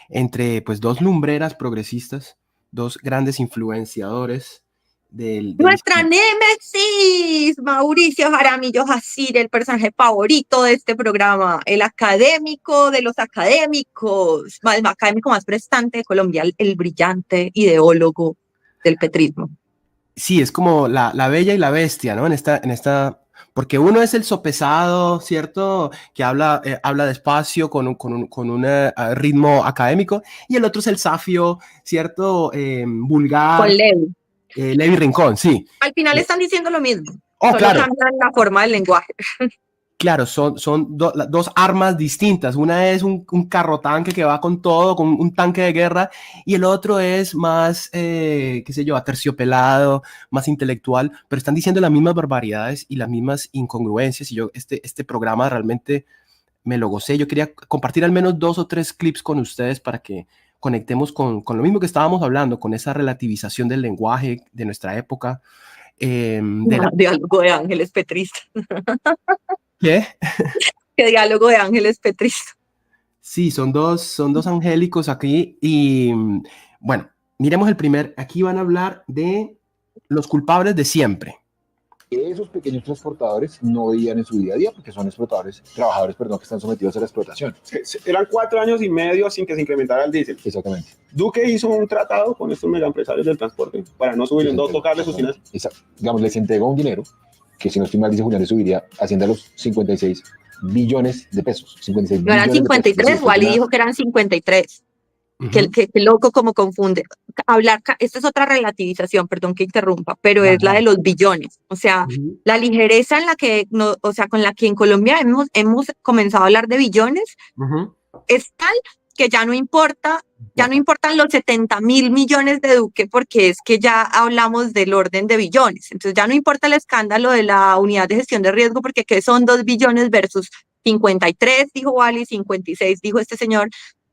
entre pues dos lumbreras progresistas, dos grandes influenciadores del Nuestra némesis, Mauricio Jaramillo Jacir, el personaje favorito de este programa, el académico de los académicos, el académico más prestante de Colombia, el brillante ideólogo del petrismo. Sí, es como la bella y la bestia, ¿no? Porque uno es el sopesado, ¿cierto? Que habla despacio con un ritmo académico, y el otro es el safio, ¿cierto? Vulgar. Con Levi. Levi Rincón, sí. Al final están diciendo lo mismo, solo claro. Cambian la forma del lenguaje. Claro, son dos armas distintas. Una es un carrotanque que va con todo, con un tanque de guerra, y el otro es más, qué sé yo, aterciopelado, más intelectual, pero están diciendo las mismas barbaridades y las mismas incongruencias, y yo este programa realmente me lo gocé. Yo quería compartir al menos 2 o 3 clips con ustedes para que conectemos con lo mismo que estábamos hablando, con esa relativización del lenguaje de nuestra época. Diálogo de ángeles petristas. ¿Qué? ¿Qué diálogo de ángeles petristas? Sí, son dos angélicos aquí y bueno, miremos el primer. Aquí van a hablar de los culpables de siempre. Esos pequeños transportadores no veían en su día a día porque son trabajadores, que están sometidos a la explotación. Eran 4 años y medio sin que se incrementara el diésel. Exactamente. Duque hizo un tratado con estos megaempresarios del transporte para no subir, no tocarle sus finanzas. Digamos, les entregó un dinero que, si no estoy mal, dice Julián, le subiría haciendo los 56 billones de pesos. 56 no eran 53, Wally dijo que eran 53. Que loco como confunde. Esta es otra relativización, perdón que interrumpa, pero es la de los billones. O sea, la ligereza en la que, con la que en Colombia hemos comenzado a hablar de billones es tal que ya no importan los 70.000 millones de Duque, porque es que ya hablamos del orden de billones. Entonces ya no importa el escándalo de la unidad de gestión de riesgo, porque ¿qué son 2 billones versus 53, dijo Wally, 56, dijo este señor?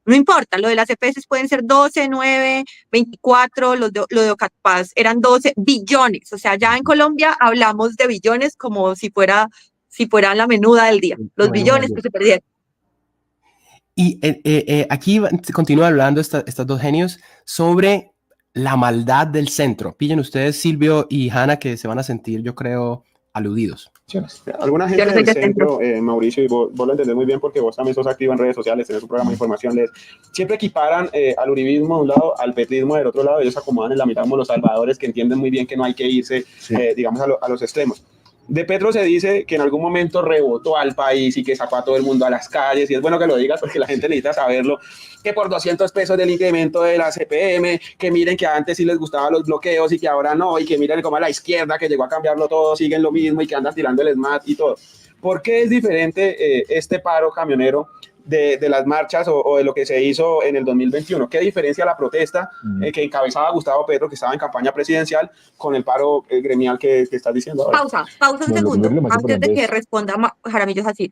No importa, lo de las EPS pueden ser 12, 9, 24, lo de Ocapaz eran 12 billones. O sea, ya en Colombia hablamos de billones como si fuera la menuda del día. Los billones que se perdieron. Y aquí continúa hablando estos dos genios sobre la maldad del centro. Pillen ustedes, Silvio y Hanna, que se van a sentir, yo creo, aludidos. Alguna gente del centro, Mauricio, y vos lo entendés muy bien porque vos también sos activo en redes sociales, tenés un programa de información, siempre equiparan al uribismo de un lado, al petrismo del otro lado. Ellos acomodan en la mitad como los salvadores, que entienden muy bien que no hay que irse, digamos, a los extremos. De Petro se dice que en algún momento rebotó al país y que sacó a todo el mundo a las calles, y es bueno que lo digas porque la gente necesita saberlo, que por 200 pesos del incremento de la CPM, que miren que antes sí les gustaban los bloqueos y que ahora no, y que miren cómo a la izquierda que llegó a cambiarlo todo, siguen lo mismo y que andan tirando el SMAT y todo. ¿Por qué es diferente este paro camionero de las marchas o de lo que se hizo en el 2021? ¿Qué diferencia la protesta que encabezaba Gustavo Petro, que estaba en campaña presidencial, con el paro gremial que estás diciendo ahora? Pausa un segundo, antes de que responda Jaramillo Jacir.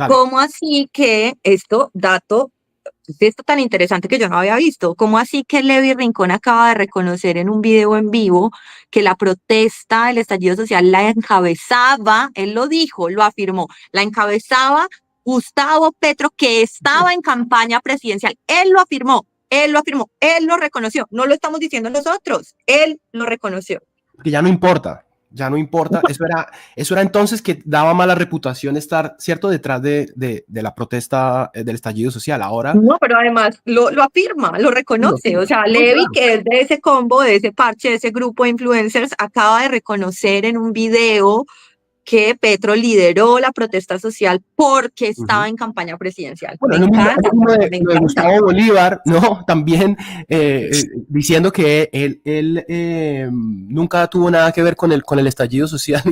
¿Cómo así que esto tan interesante que yo no había visto? ¿Cómo así que Levi Rincón acaba de reconocer en un video en vivo que la protesta del estallido social la encabezaba, él lo dijo, lo afirmó, la encabezaba Gustavo Petro, que estaba en campaña presidencial? Él lo afirmó, él lo reconoció, no lo estamos diciendo nosotros, él lo reconoció. Porque ya no importa. Eso era entonces que daba mala reputación estar, ¿cierto?, detrás de la protesta del estallido social. Ahora... No, pero además lo afirma, lo reconoce. O sea, Levi, que es de ese combo, de ese parche, de ese grupo de influencers, acaba de reconocer en un video que Petro lideró la protesta social porque estaba en campaña presidencial. Bueno, me encanta. De Gustavo Bolívar, ¿no? También diciendo que él nunca tuvo nada que ver con el estallido social,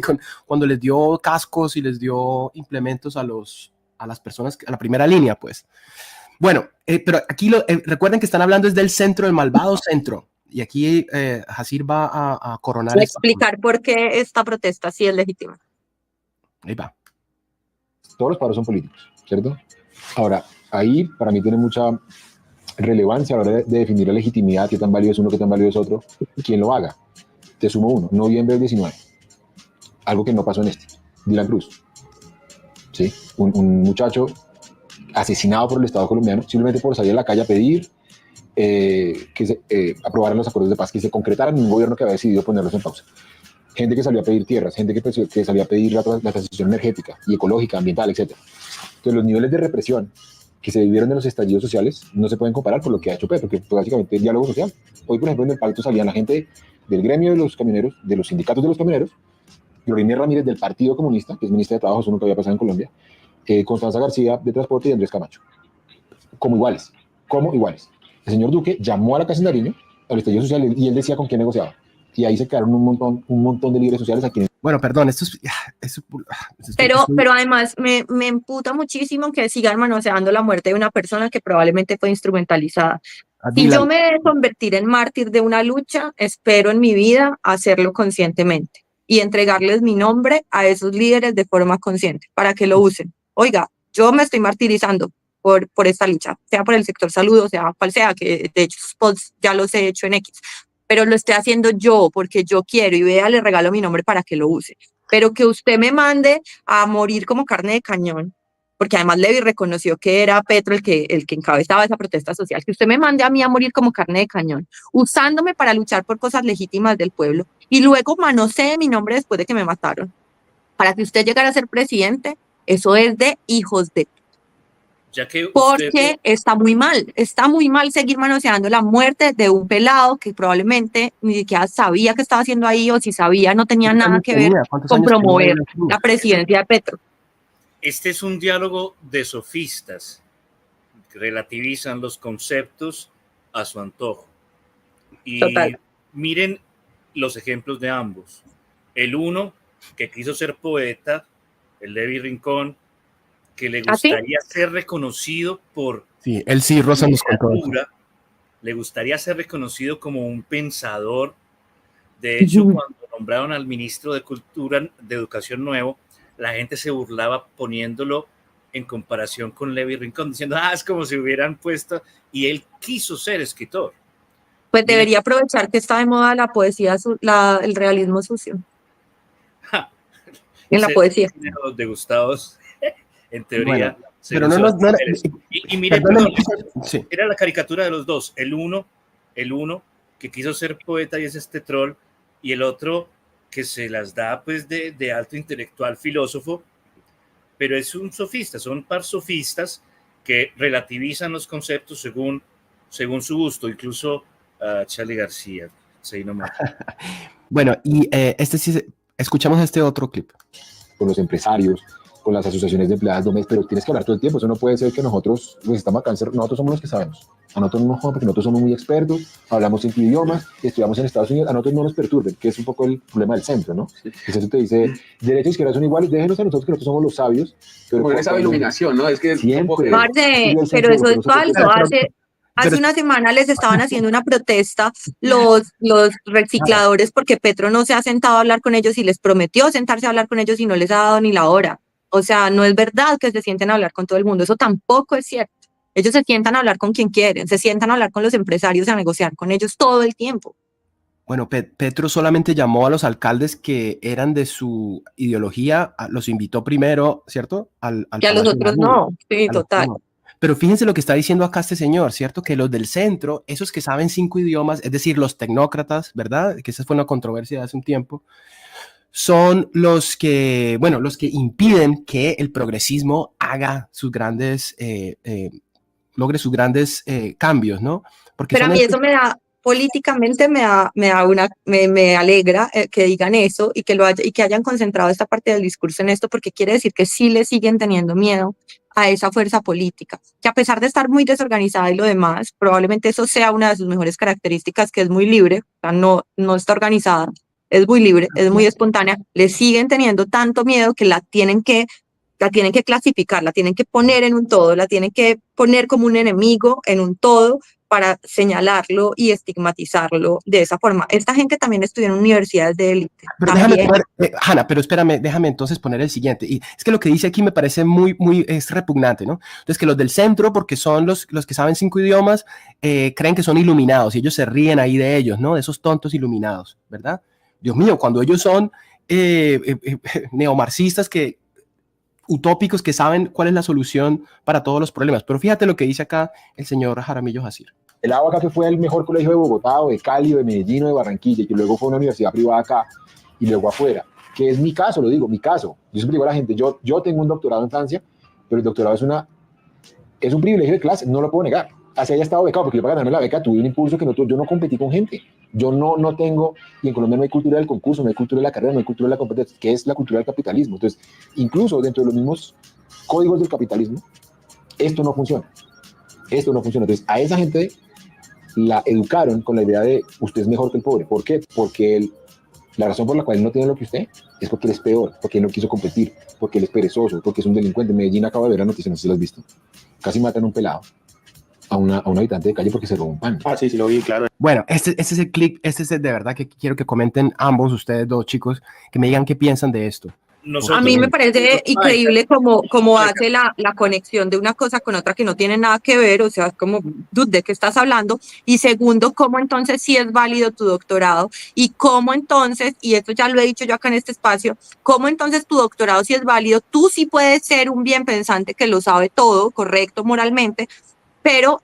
cuando les dio cascos y les dio implementos a las personas, a la primera línea, pues. Bueno, pero aquí recuerden que están hablando desde el centro, el malvado centro. Y aquí Jacir va a coronar. Voy a explicar por qué esta protesta sí es legítima. Ahí va. Todos los paros son políticos, ¿cierto? Ahora, ahí para mí tiene mucha relevancia a la hora de definir la legitimidad, qué tan válido es uno, qué tan válido es otro, quién lo haga. Te sumo uno, noviembre del 19, algo que no pasó en Dylan Cruz, ¿sí? Un muchacho asesinado por el Estado colombiano, simplemente por salir a la calle a pedir que se aprobaran los acuerdos de paz, que se concretaran en un gobierno que había decidido ponerlos en pausa. Gente que salió a pedir tierras, gente que salió a pedir la transición energética y ecológica, ambiental, etc. Entonces los niveles de represión que se vivieron en los estallidos sociales no se pueden comparar con lo que ha hecho Petro, que fue básicamente el diálogo social. Hoy, por ejemplo, en el Pacto salían la gente del gremio de los camioneros, de los sindicatos de los camioneros, Gloria Ramírez del Partido Comunista, que es ministra de Trabajo, eso nunca había pasado en Colombia, Constanza García de Transporte y Andrés Camacho. Como iguales. El señor Duque llamó a la Casa de Nariño, al estallido social, y él decía con quién negociaba. Y ahí se quedaron un montón de líderes sociales a quienes... Bueno, perdón, pero además me emputa muchísimo que sigan manoseando la muerte de una persona que probablemente fue instrumentalizada. Si yo me he de convertir en mártir de una lucha, espero en mi vida hacerlo conscientemente y entregarles mi nombre a esos líderes de forma consciente para que lo usen. Oiga, yo me estoy martirizando por esta lucha, sea por el sector salud o sea cual sea, que de hecho spots ya los he hecho en X, pero lo estoy haciendo yo porque yo quiero y vea, le regalo mi nombre para que lo use. Pero que usted me mande a morir como carne de cañón, porque además Levi reconoció que era Petro el que encabezaba esa protesta social, que usted me mande a mí a morir como carne de cañón, usándome para luchar por cosas legítimas del pueblo, y luego manosee mi nombre después de que me mataron, para que usted llegara a ser presidente, eso es de hijos de... Ya que porque está muy mal seguir manoseando la muerte de un pelado que probablemente ni siquiera sabía que estaba haciendo ahí, o si sabía no tenía nada que ver con promover la presidencia de Petro. Este es un diálogo de sofistas que relativizan los conceptos a su antojo. Y total. Miren los ejemplos de ambos. El uno, que quiso ser poeta, el Levi Rincón, que le gustaría ser reconocido por... Sí, él sí, Rosa nos contó. Le gustaría ser reconocido como un pensador. De hecho, cuando nombraron al ministro de Cultura, de Educación nuevo, la gente se burlaba poniéndolo en comparación con Levi Rincón, diciendo, es como si hubieran puesto, y él quiso ser escritor. Pues debería aprovechar que está de moda la poesía, el realismo sucio. En la poesía. Los degustados, en teoría. Bueno, pero no era, y mire, perdón, sí. Era la caricatura de los dos. El uno que quiso ser poeta y es este troll, y el otro que se las da pues de alto intelectual filósofo, pero es un sofista, son un par sofistas que relativizan los conceptos según su gusto, incluso Charlie García. Sí, no más. Bueno, y escuchamos este otro clip. Con los empresarios, con las asociaciones de empleadas domésticas, pero tienes que hablar todo el tiempo. Eso no puede ser que nosotros estamos acá, nosotros somos los que sabemos. A nosotros no, porque nosotros somos muy expertos, hablamos 5 idiomas, estudiamos en Estados Unidos, a nosotros no nos perturben, que es un poco el problema del centro, ¿no? Sí. Eso te dice, derecha y izquierda son iguales, déjenos a nosotros que nosotros somos los sabios. Pero con esa iluminación, ¿no? Es que siempre. Marce, pero eso es falso. Hace una semana les estaban haciendo una protesta los recicladores porque Petro no se ha sentado a hablar con ellos y les prometió sentarse a hablar con ellos y no les ha dado ni la hora. O sea, no es verdad que se sienten a hablar con todo el mundo, eso tampoco es cierto. Ellos se sientan a hablar con quien quieren, se sientan a hablar con los empresarios, a negociar con ellos todo el tiempo. Bueno, Petro solamente llamó a los alcaldes que eran de su ideología, los invitó primero, ¿cierto? Que a los otros no, sí, total. Pero fíjense lo que está diciendo acá este señor, ¿cierto? Que los del centro, esos que saben 5 idiomas, es decir, los tecnócratas, ¿verdad? Que esa fue una controversia de hace un tiempo, son los que impiden que el progresismo haga sus grandes, logre sus grandes cambios, ¿no? Porque pero a mí eso me da, políticamente me alegra que digan eso y que hayan concentrado esta parte del discurso en esto, porque quiere decir que sí le siguen teniendo miedo a esa fuerza política, que a pesar de estar muy desorganizada y lo demás, probablemente eso sea una de sus mejores características, que es muy libre, o sea, no está organizada, es muy libre, es muy espontánea, le siguen teniendo tanto miedo que la tienen que clasificar, la tienen que poner en un todo, la tienen que poner como un enemigo en un todo para señalarlo y estigmatizarlo de esa forma. Esta gente también estudia en universidades de élite. Pero Hanna, pero espérame, déjame entonces poner el siguiente. Y es que lo que dice aquí me parece es repugnante, ¿no? Entonces, que los del centro, porque son los que saben 5 idiomas, creen que son iluminados y ellos se ríen ahí de ellos, ¿no? De esos tontos iluminados, ¿verdad? Dios mío, cuando ellos son neomarxistas que utópicos que saben cuál es la solución para todos los problemas. Pero fíjate lo que dice acá el señor Jaramillo Jacir. El ABA que fue el mejor colegio de Bogotá, o de Cali, o de Medellín, o de Barranquilla, y que luego fue una universidad privada acá, y luego afuera, que es mi caso, lo digo, mi caso. Yo siempre digo a la gente, yo tengo un doctorado en Francia, pero el doctorado es un privilegio de clase, no lo puedo negar. Así haya estado becado, porque yo para ganarme la beca tuve un impulso que yo no competí con gente. Yo no tengo, y en Colombia no hay cultura del concurso, no hay cultura de la carrera, no hay cultura de la competencia, que es la cultura del capitalismo. Entonces, incluso dentro de los mismos códigos del capitalismo, esto no funciona. Esto no funciona. Entonces, a esa gente la educaron con la idea de usted es mejor que el pobre. ¿Por qué? Porque la razón por la cual él no tiene lo que usted es porque él es peor, porque él no quiso competir, porque él es perezoso, porque es un delincuente. En Medellín acabo de ver la noticia, no sé si lo has visto. Casi matan a un pelado, a un habitante de calle porque se robó un pan. Ah, sí, sí lo vi, claro. Bueno, este es el clip, este es de verdad que quiero que comenten ambos ustedes dos chicos, que me digan qué piensan de esto. A mí me parece increíble cómo hace la conexión de una cosa con otra que no tiene nada que ver, o sea, es como, ¿de qué estás hablando? Y segundo, cómo entonces sí es válido tu doctorado y cómo entonces, y esto ya lo he dicho yo acá en este espacio, cómo entonces tu doctorado sí es válido, tú sí puedes ser un bien pensante que lo sabe todo, correcto moralmente, pero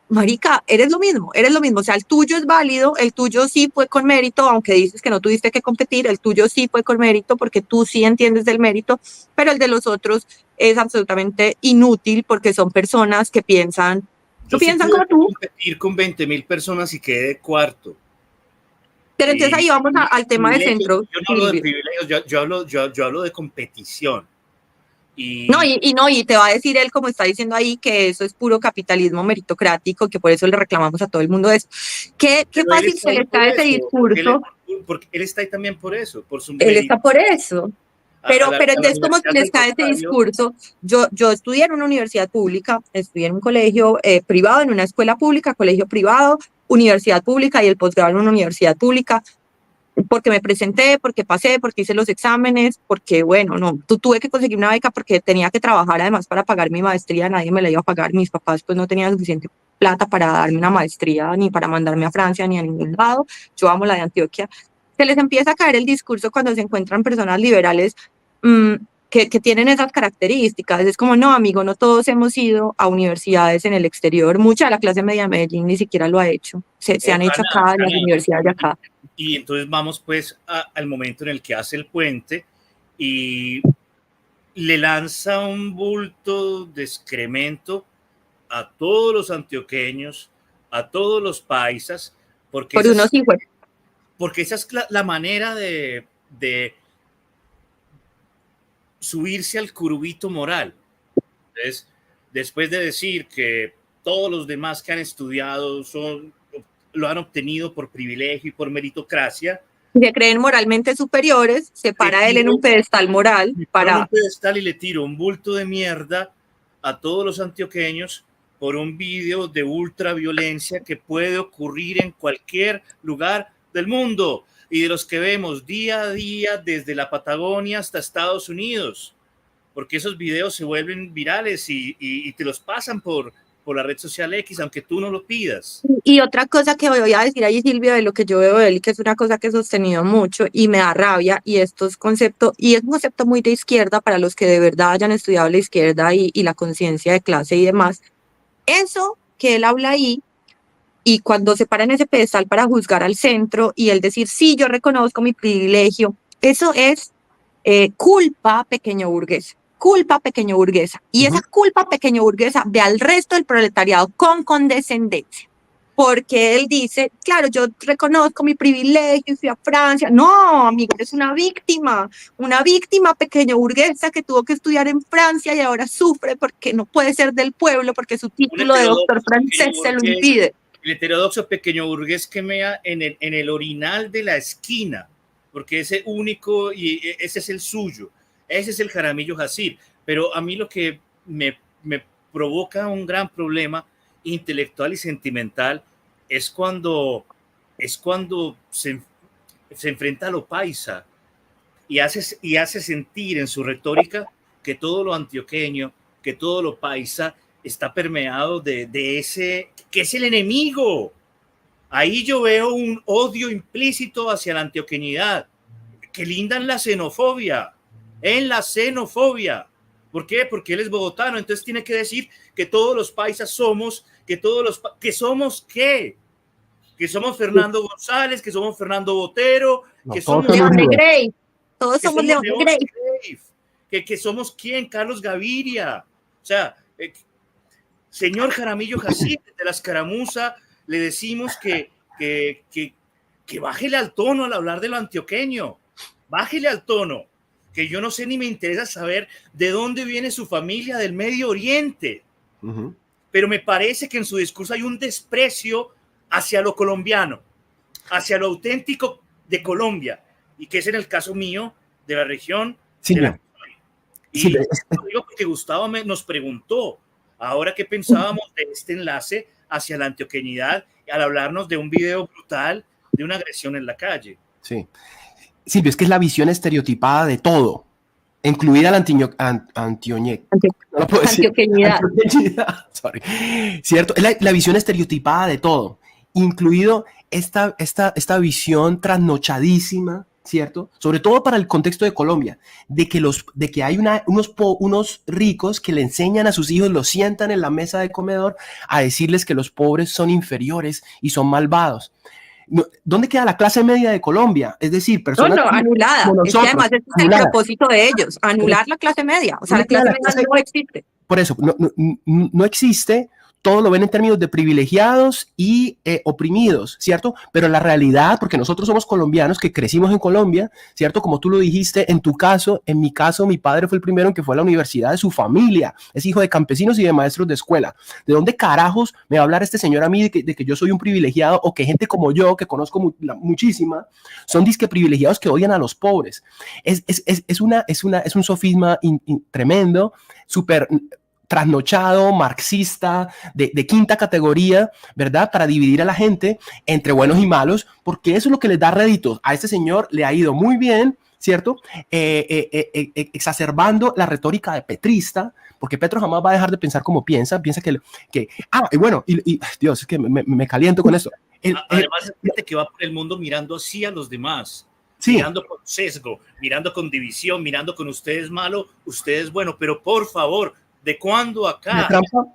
marica, eres lo mismo, o sea, el tuyo es válido, el tuyo sí fue con mérito, aunque dices que no tuviste que competir, el tuyo sí fue con mérito porque tú sí entiendes del mérito, pero el de los otros es absolutamente inútil porque son personas que piensan, no piensan como tú. Competir con 20.000 personas y quedé cuarto. Pero entonces ahí vamos al tema de centro. Yo no hablo de privilegios, yo hablo de competición. Y te va a decir él, como está diciendo ahí, que eso es puro capitalismo meritocrático, que por eso le reclamamos a todo el mundo eso. Qué fácil se le está ese discurso. Porque él está ahí también por eso, por su mérito. Él está por eso. Pero entonces, como se les cae ese discurso, yo estudié en una universidad pública, estudié en un colegio privado, en una escuela pública, colegio privado, universidad pública y el posgrado en una universidad pública. Porque me presenté, porque pasé, porque hice los exámenes, porque bueno, tuve que conseguir una beca porque tenía que trabajar además para pagar mi maestría, nadie me la iba a pagar, mis papás pues no tenían suficiente plata para darme una maestría, ni para mandarme a Francia, ni a ningún lado, yo amo la de Antioquia. Se les empieza a caer el discurso cuando se encuentran personas liberales que tienen esas características, es como, no amigo, no todos hemos ido a universidades en el exterior, mucha de la clase media de Medellín ni siquiera lo ha hecho, se han hecho acá en las universidades de acá. Y entonces vamos pues al momento en el que hace el puente y le lanza un bulto de excremento a todos los antioqueños, a todos los paisas, porque esa es la manera de subirse al curubito moral. Entonces, después de decir que todos los demás que han estudiado lo han obtenido por privilegio y por meritocracia. Se creen moralmente superiores, se para él en un pedestal moral. En un pedestal y le tiro un bulto de mierda a todos los antioqueños por un video de ultraviolencia que puede ocurrir en cualquier lugar del mundo y de los que vemos día a día desde la Patagonia hasta Estados Unidos, porque esos videos se vuelven virales y te los pasan por la red social X, aunque tú no lo pidas. Y otra cosa que voy a decir ahí, Silvia, de lo que yo veo de él, que es una cosa que he sostenido mucho y me da rabia, y esto es concepto, y es un concepto muy de izquierda para los que de verdad hayan estudiado la izquierda y la conciencia de clase y demás. Eso que él habla ahí, y cuando se para en ese pedestal para juzgar al centro y él decir, sí, yo reconozco mi privilegio, eso es culpa pequeño burguesa. Culpa pequeño burguesa. Y esa culpa pequeño burguesa ve al resto del proletariado con condescendencia. Porque él dice, claro, yo reconozco mi privilegio, fui a Francia. No, amigo, eres una víctima pequeño burguesa que tuvo que estudiar en Francia y ahora sufre porque no puede ser del pueblo, porque su título de doctor francés se lo impide. El heterodoxo pequeño burgués que mea en el orinal de la esquina, porque ese único, y ese es el suyo. Ese es el Jaramillo Jacir, pero a mí lo que me provoca un gran problema intelectual y sentimental es cuando se enfrenta a lo paisa y hace sentir en su retórica que todo lo antioqueño, que todo lo paisa está permeado de ese, que es el enemigo. Ahí yo veo un odio implícito hacia la antioqueñidad, que linda en la xenofobia. ¿Por qué? Porque él es bogotano, entonces tiene que decir que todos los paisas somos, que somos ¿qué? Que somos Fernando González, que somos Fernando Botero, No, que todos somos León Grey. Todos que somos León Grey. que somos quién, Carlos Gaviria. O sea, señor Jaramillo Jacinto de la Escaramuza, le decimos que bájele al tono al hablar de lo antioqueño, bájele al tono, que yo no sé ni me interesa saber de dónde viene su familia del Medio Oriente, pero me parece que en su discurso hay un desprecio hacia lo colombiano, hacia lo auténtico de Colombia, y que es en el caso mío de la región sí, de la y sí, lo digo porque Gustavo nos preguntó ahora qué pensábamos de este enlace hacia la antioqueñidad al hablarnos de un video brutal de una agresión en la calle. Sí. Silvio, es que es la visión estereotipada de todo, incluida la antioqueñidad. Sorry. ¿Cierto? Es la visión estereotipada de todo, incluido esta visión trasnochadísima, ¿cierto? Sobre todo para el contexto de Colombia, de que hay unos ricos que le enseñan a sus hijos, los sientan en la mesa de comedor a decirles que los pobres son inferiores y son malvados. ¿Dónde queda la clase media de Colombia? Es decir, personas anulada. como nosotros, es que además ese es el propósito de ellos, anular la clase media. O sea, la clase media no existe. Por eso, no existe. Todo lo ven en términos de privilegiados y oprimidos, ¿cierto? Pero la realidad, porque nosotros somos colombianos que crecimos en Colombia, ¿cierto? Como tú lo dijiste, en tu caso, en mi caso, mi padre fue el primero en que fue a la universidad de su familia, es hijo de campesinos y de maestros de escuela. ¿De dónde carajos me va a hablar este señor a mí de que yo soy un privilegiado o que gente como yo, que conozco muchísima, son disque privilegiados que odian a los pobres? Es un sofisma tremendo, súper trasnochado, marxista, de quinta categoría, ¿verdad? Para dividir a la gente entre buenos y malos, porque eso es lo que les da réditos. A este señor le ha ido muy bien, ¿cierto? Exacerbando la retórica de petrista, porque Petro jamás va a dejar de pensar como piensa y bueno, Dios, es que me caliento con esto. Además, es gente que va por el mundo mirando así a los demás. Sí. Mirando con sesgo, mirando con división, mirando con ustedes malo, ustedes bueno, pero por favor, ¿de cuándo acá? La trampa,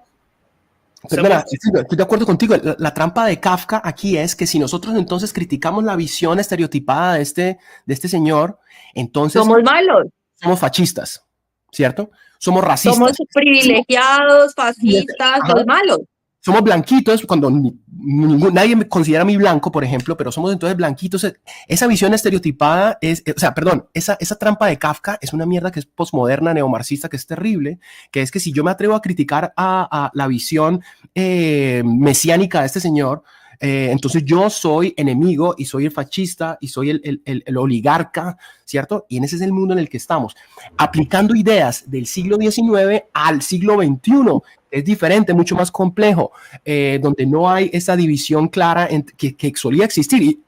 perdona, estoy de acuerdo contigo. La trampa de Kafka aquí es que si nosotros entonces criticamos la visión estereotipada de este señor, entonces somos malos. Somos fascistas, ¿cierto? Somos racistas. Somos privilegiados, fascistas, somos malos. Somos blanquitos cuando nadie me considera a mí blanco, por ejemplo, pero somos entonces blanquitos. Esa visión estereotipada esa trampa de Kafka es una mierda que es posmoderna, neomarxista, que es terrible, que es que si yo me atrevo a criticar a la visión mesiánica de este señor, entonces yo soy enemigo y soy el fascista y soy el oligarca, ¿cierto? Y ese es el mundo en el que estamos, aplicando ideas del siglo XIX al siglo XXI. Es diferente, mucho más complejo, donde no hay esa división clara que solía existir.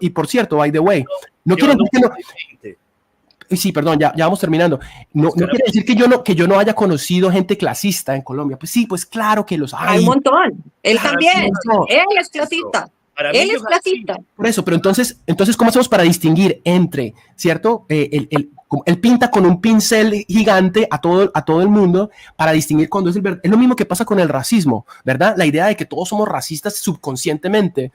Y por cierto, by the way, no quiere decir que no... Sí, perdón, ya vamos terminando. No quiere decir que yo no haya conocido gente clasista en Colombia. Pues sí, pues claro que los hay. Hay un montón. Él también. Él es clasista. Él es clasista. Por eso, pero entonces, ¿cómo hacemos para distinguir entre, ¿cierto? Él pinta con un pincel gigante a todo el mundo para distinguir cuando es es lo mismo que pasa con el racismo, ¿verdad? La idea de que todos somos racistas subconscientemente,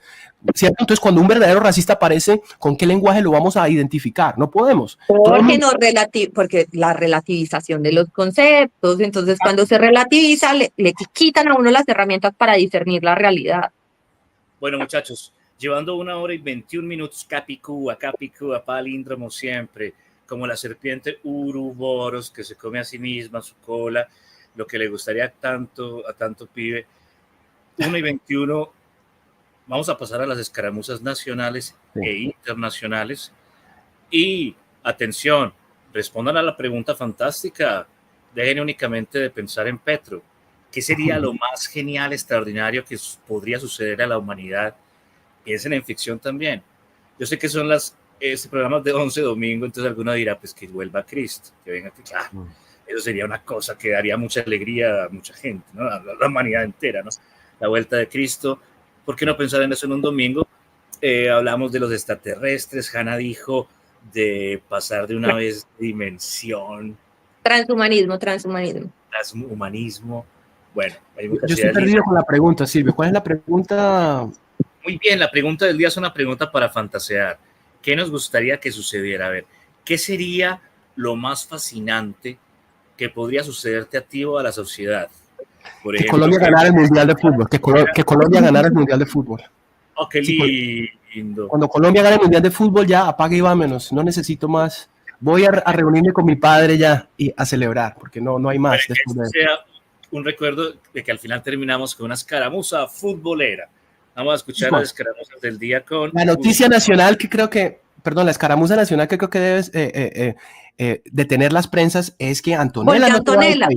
¿cierto? Entonces, cuando un verdadero racista aparece, ¿con qué lenguaje lo vamos a identificar? No podemos. Porque la relativización de los conceptos, entonces cuando se relativiza, le quitan a uno las herramientas para discernir la realidad. Bueno, muchachos, llevando 1 hora y 21 minutos, Capicúa, palíndromo siempre, como la serpiente Uruboros que se come a sí misma su cola, lo que le gustaría a tanto pibe. 1 y 21, vamos a pasar a las escaramuzas nacionales e internacionales. Y, atención, respondan a la pregunta fantástica, dejen únicamente de pensar en Petro. ¿Qué sería lo más genial, extraordinario que podría suceder a la humanidad? Piensen en ficción también. Yo sé que son este programa de 11 domingo, entonces alguno dirá, pues que vuelva Cristo, que venga aquí. Eso sería una cosa que daría mucha alegría a mucha gente, ¿no? A la humanidad entera, ¿no? La vuelta de Cristo. ¿Por qué no pensar en eso en un domingo? Hablamos de los extraterrestres. Hanna dijo de pasar de una vez dimensión Transhumanismo. Transhumanismo. Bueno, yo estoy perdido con la pregunta, Silvio. ¿Cuál es la pregunta? Muy bien, la pregunta del día es una pregunta para fantasear. ¿Qué nos gustaría que sucediera? A ver, ¿qué sería lo más fascinante que podría sucederte a ti o a la sociedad? Por ejemplo, que Colombia ganara el Mundial de Fútbol. Que Colombia ganara el Mundial de Fútbol. Oh, qué lindo. Cuando Colombia gane el Mundial de Fútbol, ya apague y vámonos. No necesito más. Voy a reunirme con mi padre ya y a celebrar, porque no hay más. Que sea un recuerdo de que al final terminamos con una escaramuza futbolera. Vamos a escuchar las escaramuzas del día con... La noticia nacional que creo que... Perdón, la escaramuza nacional que creo que debes detener las prensas es que Antonella... Porque Antonella,